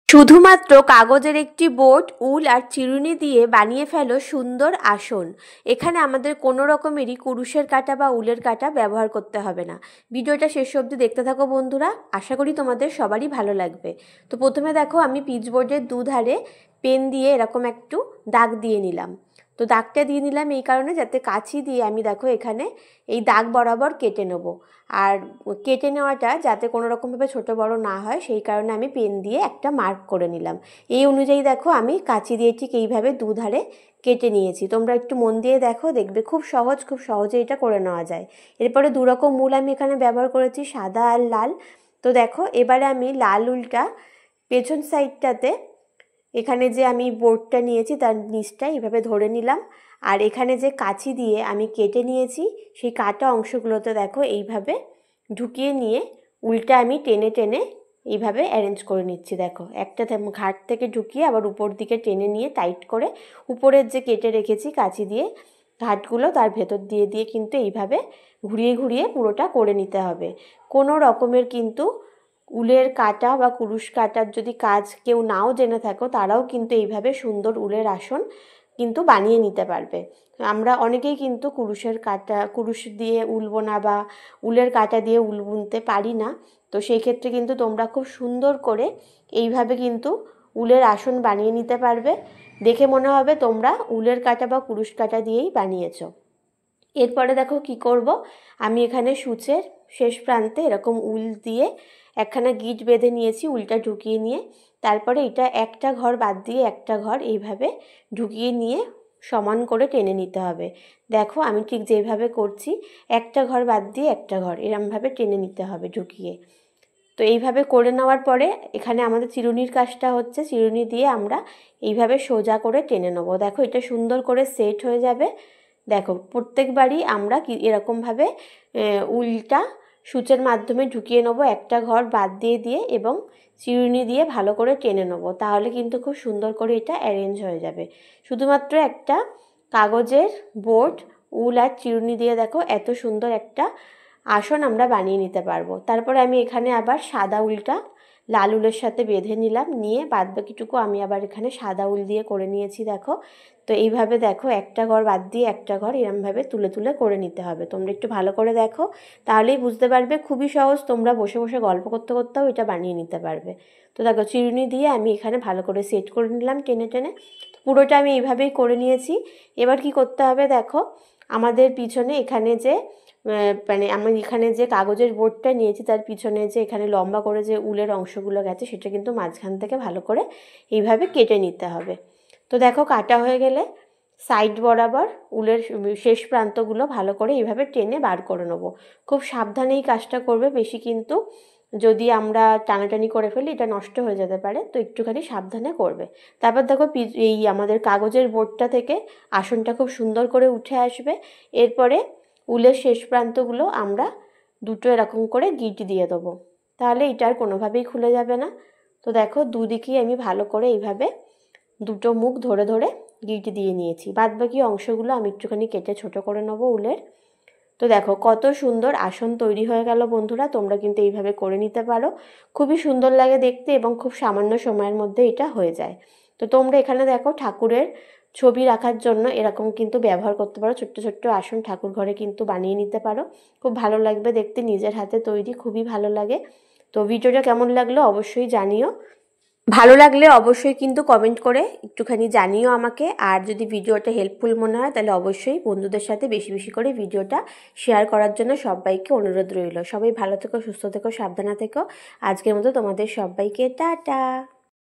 শুধুমাত্র কাগজের একটি বোর্ড, উল আর চিরুনি দিয়ে বানিয়ে ফেলো সুন্দর আসন। এখানে আমাদের কোনো রকমেরই কুরুশের কাঁটা বা উলের কাঁটা ব্যবহার করতে হবে না। ভিডিওটা শেষ অবধি দেখতে থাকো বন্ধুরা, আশা করি তোমাদের সবারই ভালো লাগবে। তো প্রথমে দেখো আমি পিচবোর্ডের দুধারে পেন দিয়ে এরকম একটু দাগ দিয়ে নিলাম। তো দাগটা দিয়ে নিলাম এই কারণে যাতে কাঁচি দিয়ে আমি দেখো এখানে এই দাগ বরাবর কেটে নেব। আর কেটে নেওয়াটা যাতে কোনো রকমভাবে ছোটো বড়ো না হয় সেই কারণে আমি পেন দিয়ে একটা মার্ক করে নিলাম। এই অনুযায়ী দেখো আমি কাঁচি দিয়ে ঠিক এইভাবে দুধারে কেটে নিয়েছি। তোমরা একটু মন দিয়ে দেখো, দেখবে খুব সহজ, খুব সহজে এটা করে নেওয়া যায়। এরপরে দুরকম উল আমি এখানে ব্যবহার করেছি, সাদা আর লাল। তো দেখো এবারে আমি লাল উলটা পেছন সাইডটাতে এখানে যে আমি বোর্ডটা নিয়েছি তার নিচটা এইভাবে ধরে নিলাম। আর এখানে যে কাঁচি দিয়ে আমি কেটে নিয়েছি সেই কাটা অংশগুলোতে দেখো এইভাবে ঢুকিয়ে নিয়ে উলটা আমি টেনে টেনে এইভাবে অ্যারেঞ্জ করে নিচ্ছি। দেখো একটা ঘাট থেকে ঢুকিয়ে আবার উপর দিকে টেনে নিয়ে টাইট করে উপরের যে কেটে রেখেছি কাঁচি দিয়ে ঘাটগুলো তার ভেতর দিয়ে দিয়ে কিন্তু এইভাবে ঘুরিয়ে ঘুরিয়ে পুরোটা করে নিতে হবে। কোনো রকমের কিন্তু উলের কাঁটা বা কুরুশ কাটার যদি কাজ কেউ নাও জেনে থাকো তারাও কিন্তু এইভাবে সুন্দর উলের আসন কিন্তু বানিয়ে নিতে পারবে। আমরা অনেকেই কিন্তু কুরুশ দিয়ে উল বোনা বা উলের কাঁটা দিয়ে উল বুনতে পারি না। তো সেই ক্ষেত্রে কিন্তু তোমরা খুব সুন্দর করে এইভাবে কিন্তু উলের আসন বানিয়ে নিতে পারবে। দেখে মনে হবে তোমরা উলের কাঁটা বা কুরুশ কাঁটা দিয়েই বানিয়েছো। এরপরে দেখো কি করব, আমি এখানে সূচের শেষ প্রান্তে এরকম উল দিয়ে একখানা গিট বেঁধে নিয়েছি, উলটা ঢুকিয়ে নিয়ে তারপরে এটা একটা ঘর বাদ দিয়ে একটা ঘর এইভাবে ঢুকিয়ে নিয়ে সমান করে টেনে নিতে হবে। দেখো আমি ঠিক যেভাবে করছি একটা ঘর বাদ দিয়ে একটা ঘর এরমভাবে টেনে নিতে হবে ঢুকিয়ে। তো এইভাবে করে নেওয়ার পরে এখানে আমাদের চিরুনির কাজটা হচ্ছে, চিরুনি দিয়ে আমরা এইভাবে সোজা করে টেনে নেবো। দেখো এটা সুন্দর করে সেট হয়ে যাবে। দেখো প্রত্যেকবারই আমরা এরকমভাবে উলটা সূচের মাধ্যমে ঢুকিয়ে নেবো একটা ঘর বাদ দিয়ে দিয়ে এবং চিরুনি দিয়ে ভালো করে টেনে নেবো, তাহলে কিন্তু খুব সুন্দর করে এটা অ্যারেঞ্জ হয়ে যাবে। শুধুমাত্র একটা কাগজের বোর্ড, উল আর চিরুনি দিয়ে দেখো এত সুন্দর একটা আসন আমরা বানিয়ে নিতে পারবো। তারপরে আমি এখানে আবার সাদা উলটা লাল উলের সাথে বেঁধে নিলাম, নিয়ে বাদবাকিটুকু আমি আবার এখানে সাদা উল দিয়ে করে নিয়েছি। দেখো তো এইভাবে দেখো একটা ঘর বাদ দিয়ে একটা ঘর এরমভাবে তুলে তুলে করে নিতে হবে। তোমরা একটু ভালো করে দেখো তাহলেই বুঝতে পারবে, খুবই সহজ, তোমরা বসে বসে গল্প করতে করতেও এটা বানিয়ে নিতে পারবে। তো দেখো চিরুনি দিয়ে আমি এখানে ভালো করে সেট করে নিলাম টেনে টেনে। পুরোটা আমি এইভাবেই করে নিয়েছি। এবার কি করতে হবে দেখো, আমাদের পিছনে এখানে যে মানে আমি এখানে যে কাগজের বোর্ডটা নিয়েছি তার পিছনে যে এখানে লম্বা করে যে উলের অংশগুলো গেছে সেটা কিন্তু মাঝখান থেকে ভালো করে এইভাবে কেটে নিতে হবে। তো দেখো কাটা হয়ে গেলে সাইড বরাবর উলের শেষ প্রান্তগুলো ভালো করে এইভাবে টেনে বার করে নেবো। খুব সাবধানে এই কাজটা করবে, বেশি কিন্তু যদি আমরা টানাটানি করে ফেলি এটা নষ্ট হয়ে যেতে পারে, তো একটুখানি সাবধানে করবে। তারপর দেখো এই আমাদের কাগজের বোর্ডটা থেকে আসনটা খুব সুন্দর করে উঠে আসবে। এরপরে উলের শেষ প্রান্তগুলো আমরা দুটো এরকম করে গিট দিয়ে দেবো, তাহলে এটা আর কোনোভাবেই খুলে যাবে না। তো দেখো দুদিকেই আমি ভালো করে এইভাবে দুটো মুখ ধরে ধরে গিট দিয়ে নিয়েছি। বাদবাকি অংশগুলো আমি একটুখানি কেটে ছোট করে নেবো উলের। তো দেখো কত সুন্দর আসন তৈরি হয়ে গেল বন্ধুরা, তোমরা কিন্তু এইভাবে করে নিতে পারো, খুবই সুন্দর লাগে দেখতে এবং খুব সামান্য সময়ের মধ্যে এটা হয়ে যায়। তো তোমরা এখানে দেখো ঠাকুরের ছবি রাখার জন্য এরকম কিন্তু ব্যবহার করতে পারো, ছোট্ট ছোট্ট আসন ঠাকুর ঘরে কিন্তু বানিয়ে নিতে পারো, খুব ভালো লাগবে দেখতে, নিজের হাতে তৈরি, খুবই ভালো লাগে। তো ভিডিওটা কেমন লাগলো অবশ্যই জানিও, ভালো লাগলে অবশ্যই কিন্তু কমেন্ট করে একটুখানি জানিও আমাকে। আর যদি ভিডিওটা হেল্পফুল মনে হয় তাহলে অবশ্যই বন্ধুদের সাথে বেশি বেশি করে ভিডিওটা শেয়ার করার জন্য সবাইকে অনুরোধ রইল। সবাই ভালো থেকো, সুস্থ থেকো, সাবধানে থেকো। আজকের মতো তোমাদের সবাইকে টাটা।